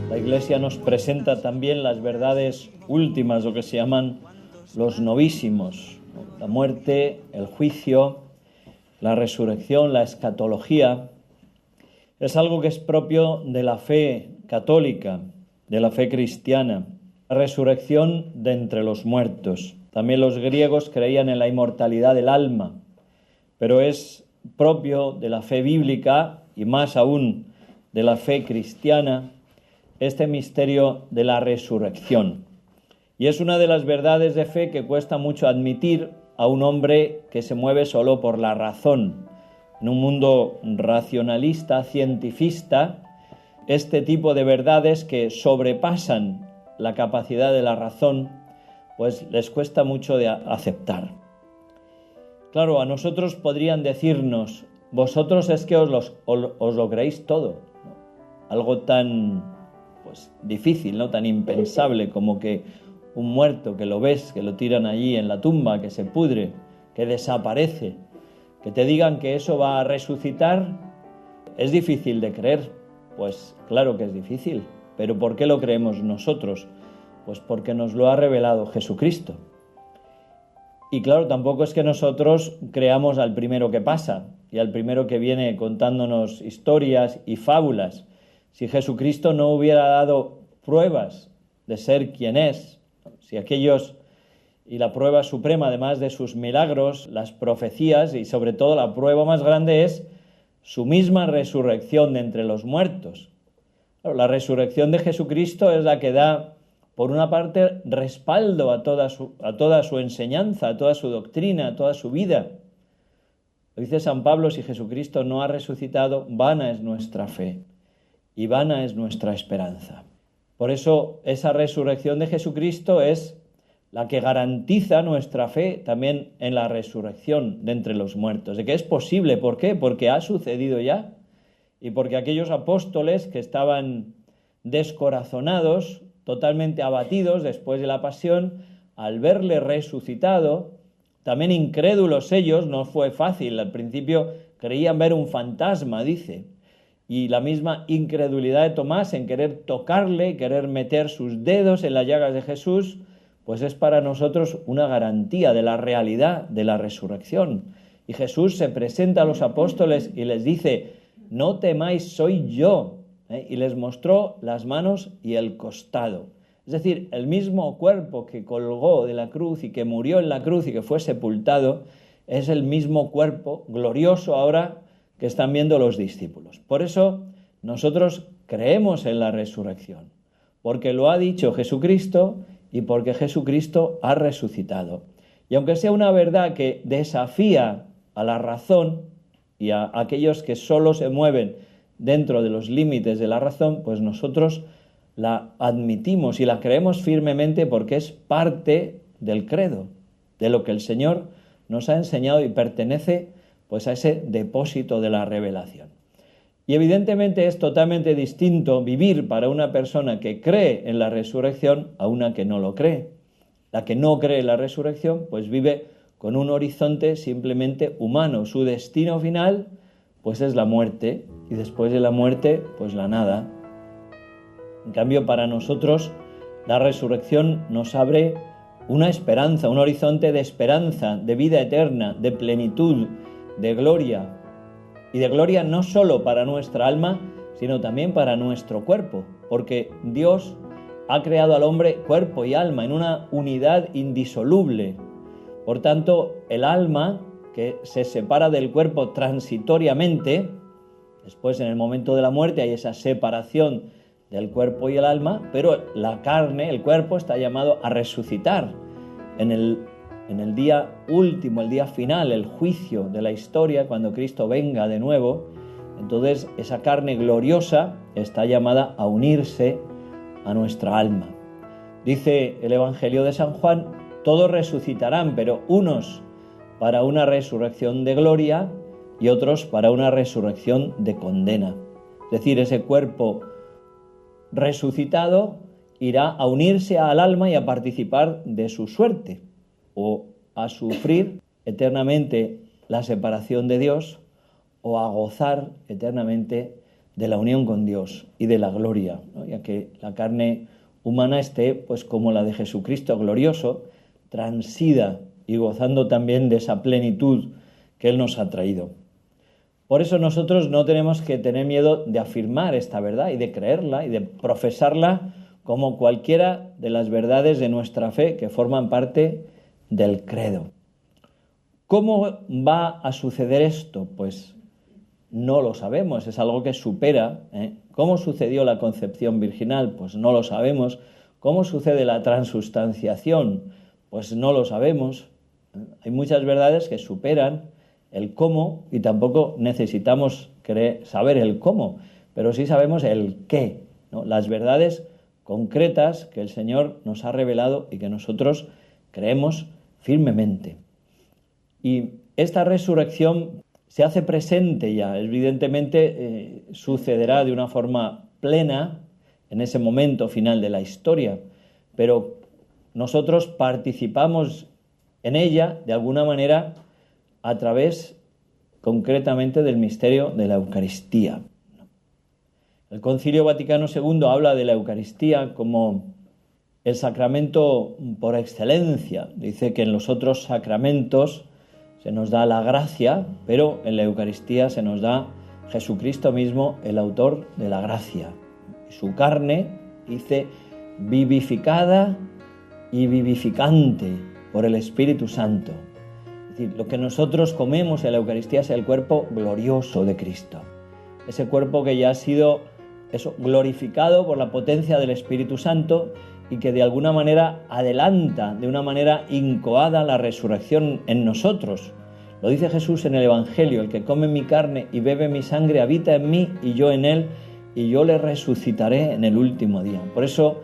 La Iglesia nos presenta también las verdades últimas, lo que se llaman los novísimos, la muerte, el juicio, la resurrección, la escatología. Es algo que es propio de la fe católica, de la fe cristiana, la resurrección de entre los muertos. También los griegos creían en la inmortalidad del alma, pero es propio de la fe bíblica y más aún de la fe cristiana este misterio de la resurrección. Y es una de las verdades de fe que cuesta mucho admitir a un hombre que se mueve solo por la razón. En un mundo racionalista, cientifista, este tipo de verdades que sobrepasan la capacidad de la razón, pues les cuesta mucho de aceptar. Claro, a nosotros podrían decirnos, vosotros es que os lo creéis todo, ¿no? Algo tan difícil, ¿no? Tan impensable como que un muerto que lo ves, que lo tiran allí en la tumba, que se pudre, que desaparece, que te digan que eso va a resucitar, es difícil de creer. Pues claro que es difícil, pero ¿por qué lo creemos nosotros? Pues porque nos lo ha revelado Jesucristo. Y claro, tampoco es que nosotros creamos al primero que pasa y al primero que viene contándonos historias y fábulas. Si Jesucristo no hubiera dado pruebas de ser quien es, si aquellos, y la prueba suprema, además de sus milagros, las profecías, y sobre todo la prueba más grande es su misma resurrección de entre los muertos. Claro, la resurrección de Jesucristo es la que da, por una parte, respaldo a toda su enseñanza, a toda su doctrina, a toda su vida. Lo dice San Pablo, si Jesucristo no ha resucitado, vana es nuestra fe y vana es nuestra esperanza. Por eso esa resurrección de Jesucristo es la que garantiza nuestra fe también en la resurrección de entre los muertos. De que es posible, ¿por qué? Porque ha sucedido ya y porque aquellos apóstoles que estaban descorazonados, totalmente abatidos después de la pasión, al verle resucitado, también incrédulos ellos, no fue fácil, al principio creían ver un fantasma, dice, y la misma incredulidad de Tomás en querer tocarle, querer meter sus dedos en las llagas de Jesús, pues es para nosotros una garantía de la realidad de la resurrección. Y Jesús se presenta a los apóstoles y les dice, no temáis, soy yo, y les mostró las manos y el costado. Es decir, el mismo cuerpo que colgó de la cruz y que murió en la cruz y que fue sepultado, es el mismo cuerpo glorioso ahora que están viendo los discípulos. Por eso nosotros creemos en la resurrección, porque lo ha dicho Jesucristo y porque Jesucristo ha resucitado. Y aunque sea una verdad que desafía a la razón y a aquellos que solo se mueven dentro de los límites de la razón, pues nosotros la admitimos y la creemos firmemente porque es parte del credo, de lo que el Señor nos ha enseñado y pertenece pues a ese depósito de la revelación. Y evidentemente es totalmente distinto vivir para una persona que cree en la resurrección a una que no lo cree. La que no cree en la resurrección pues vive con un horizonte simplemente humano. Su destino final pues es la muerte y después de la muerte pues la nada. En cambio, para nosotros la resurrección nos abre una esperanza, un horizonte de esperanza, de vida eterna, de plenitud, de gloria. Y de gloria no solo para nuestra alma, sino también para nuestro cuerpo, porque Dios ha creado al hombre cuerpo y alma en una unidad indisoluble. Por tanto, el alma, que se separa del cuerpo transitoriamente, después en el momento de la muerte hay esa separación del cuerpo y el alma, pero la carne, el cuerpo, está llamado a resucitar en el día último, el día final, el juicio de la historia, cuando Cristo venga de nuevo. Entonces esa carne gloriosa está llamada a unirse a nuestra alma. Dice el Evangelio de San Juan, todos resucitarán, pero unos para una resurrección de gloria y otros para una resurrección de condena. Es decir, ese cuerpo resucitado irá a unirse al alma y a participar de su suerte. o a sufrir eternamente la separación de Dios o a gozar eternamente de la unión con Dios y de la gloria, ¿no? Ya que la carne humana esté, pues como la de Jesucristo glorioso, transida y gozando también de esa plenitud que Él nos ha traído. Por eso nosotros no tenemos que tener miedo de afirmar esta verdad y de creerla y de profesarla como cualquiera de las verdades de nuestra fe que forman parte del credo. ¿Cómo va a suceder esto? Pues no lo sabemos, es algo que supera. ¿Cómo sucedió la concepción virginal? Pues no lo sabemos. ¿Cómo sucede la transustanciación? Pues no lo sabemos. Hay muchas verdades que superan el cómo y tampoco necesitamos saber el cómo, pero sí sabemos el qué, ¿no? Las verdades concretas que el Señor nos ha revelado y que nosotros creemos firmemente. Y esta resurrección se hace presente ya, evidentemente sucederá de una forma plena en ese momento final de la historia, pero nosotros participamos en ella de alguna manera a través concretamente del misterio de la Eucaristía. El Concilio Vaticano II habla de la Eucaristía como el sacramento por excelencia. Dice que en los otros sacramentos se nos da la gracia, pero en la Eucaristía se nos da Jesucristo mismo, el autor de la gracia. Su carne, dice, vivificada y vivificante por el Espíritu Santo. Es decir, lo que nosotros comemos en la Eucaristía es el cuerpo glorioso de Cristo. Ese cuerpo que ya ha sido glorificado por la potencia del Espíritu Santo y que de alguna manera adelanta, de una manera incoada, la resurrección en nosotros. Lo dice Jesús en el Evangelio: el que come mi carne y bebe mi sangre habita en mí y yo en él, y yo le resucitaré en el último día. Por eso,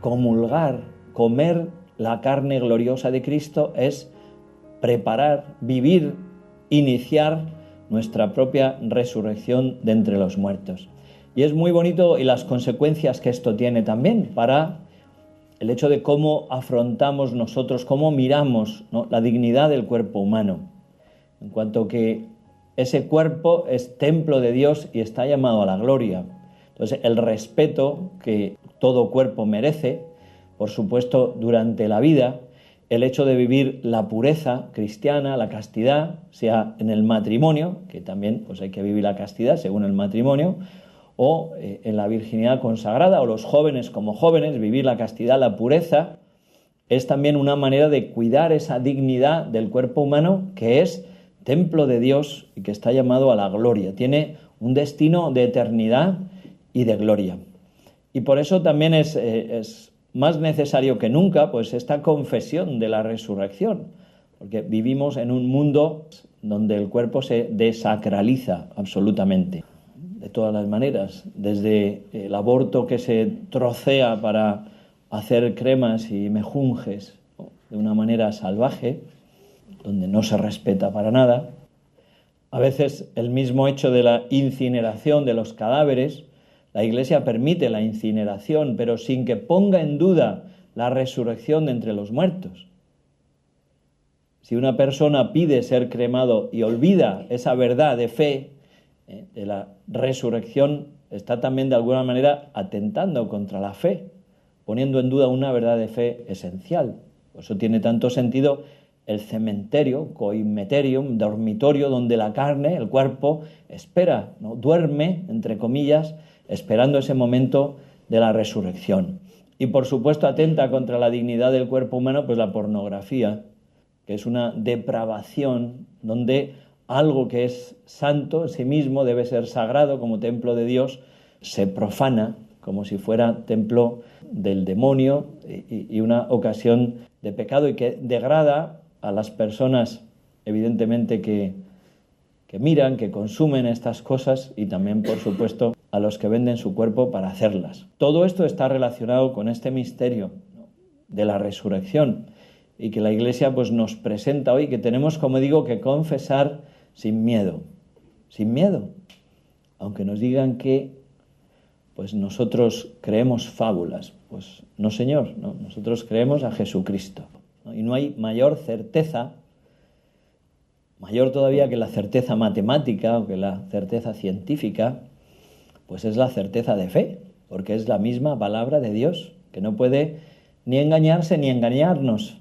comulgar, comer la carne gloriosa de Cristo es preparar, vivir, iniciar nuestra propia resurrección de entre los muertos. Y es muy bonito y las consecuencias que esto tiene también para el hecho de cómo afrontamos nosotros, cómo miramos, ¿no?, la dignidad del cuerpo humano. En cuanto que ese cuerpo es templo de Dios y está llamado a la gloria. Entonces, el respeto que todo cuerpo merece, por supuesto, durante la vida, el hecho de vivir la pureza cristiana, la castidad, sea en el matrimonio, que también pues hay que vivir la castidad según el matrimonio, o en la virginidad consagrada, o los jóvenes como jóvenes, vivir la castidad, la pureza, es también una manera de cuidar esa dignidad del cuerpo humano que es templo de Dios y que está llamado a la gloria. Tiene un destino de eternidad y de gloria. Y por eso también es más necesario que nunca pues esta confesión de la resurrección, porque vivimos en un mundo donde el cuerpo se desacraliza absolutamente, de todas las maneras, desde el aborto que se trocea para hacer cremas y mejunjes, ¿no?, de una manera salvaje, donde no se respeta para nada. A veces el mismo hecho de la incineración de los cadáveres. La Iglesia permite la incineración, pero sin que ponga en duda la resurrección de entre los muertos. Si una persona pide ser cremado y olvida esa verdad de fe, de la resurrección, está también de alguna manera atentando contra la fe, poniendo en duda una verdad de fe esencial. Por eso tiene tanto sentido el cementerio, coimeterium, dormitorio, donde la carne, el cuerpo, espera, ¿no?, duerme, entre comillas, esperando ese momento de la resurrección. Y por supuesto atenta contra la dignidad del cuerpo humano, pues la pornografía, que es una depravación donde algo que es santo en sí mismo, debe ser sagrado como templo de Dios, se profana como si fuera templo del demonio y una ocasión de pecado, y que degrada a las personas, evidentemente, que miran, que consumen estas cosas, y también, por supuesto, a los que venden su cuerpo para hacerlas. Todo esto está relacionado con este misterio, ¿no?, de la resurrección, y que la Iglesia pues nos presenta hoy, que tenemos, como digo, que confesar sin miedo, aunque nos digan que pues nosotros creemos fábulas. Pues no, Señor, no, nosotros creemos a Jesucristo. ¿no? Y no hay mayor certeza, mayor todavía que la certeza matemática o que la certeza científica, pues es la certeza de fe, porque es la misma palabra de Dios, que no puede ni engañarse ni engañarnos,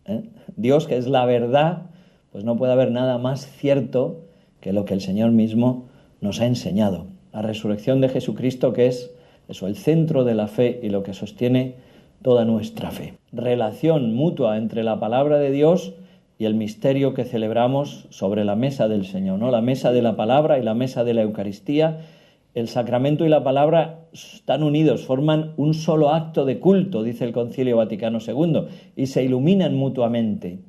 ¿eh? Dios, que es la verdad, pues no puede haber nada más cierto que lo que el Señor mismo nos ha enseñado. La resurrección de Jesucristo, que es eso, el centro de la fe y lo que sostiene toda nuestra fe. Relación mutua entre la palabra de Dios y el misterio que celebramos sobre la mesa del Señor, ¿no? La mesa de la palabra y la mesa de la Eucaristía. El sacramento y la palabra están unidos, forman un solo acto de culto, dice el Concilio Vaticano II, y se iluminan mutuamente.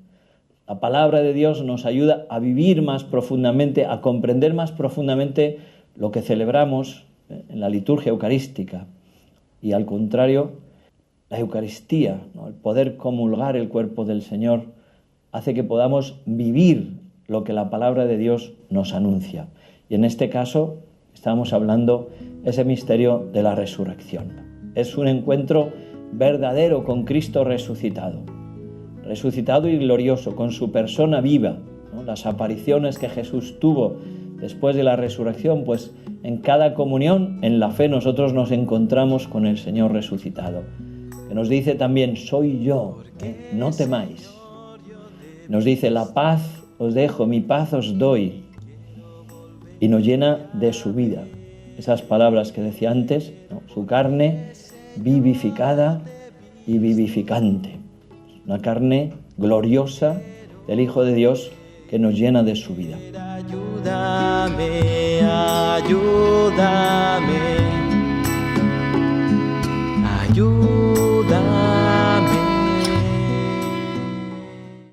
La palabra de Dios nos ayuda a vivir más profundamente, a comprender más profundamente lo que celebramos en la liturgia eucarística. Y al contrario, la Eucaristía, ¿no? El poder comulgar el cuerpo del Señor, hace que podamos vivir lo que la palabra de Dios nos anuncia. Y en este caso estamos hablando ese misterio de la resurrección. Es un encuentro verdadero con Cristo resucitado y glorioso, con su persona viva, ¿no? Las apariciones que Jesús tuvo después de la resurrección, pues en cada comunión, en la fe, nosotros nos encontramos con el Señor resucitado, que nos dice también, soy yo, no temáis. Nos dice, la paz os dejo, mi paz os doy, y nos llena de su vida. Esas palabras que decía antes, ¿no? Su carne vivificada y vivificante. Una carne gloriosa del Hijo de Dios que nos llena de su vida. Ayúdame, ayúdame, ayúdame.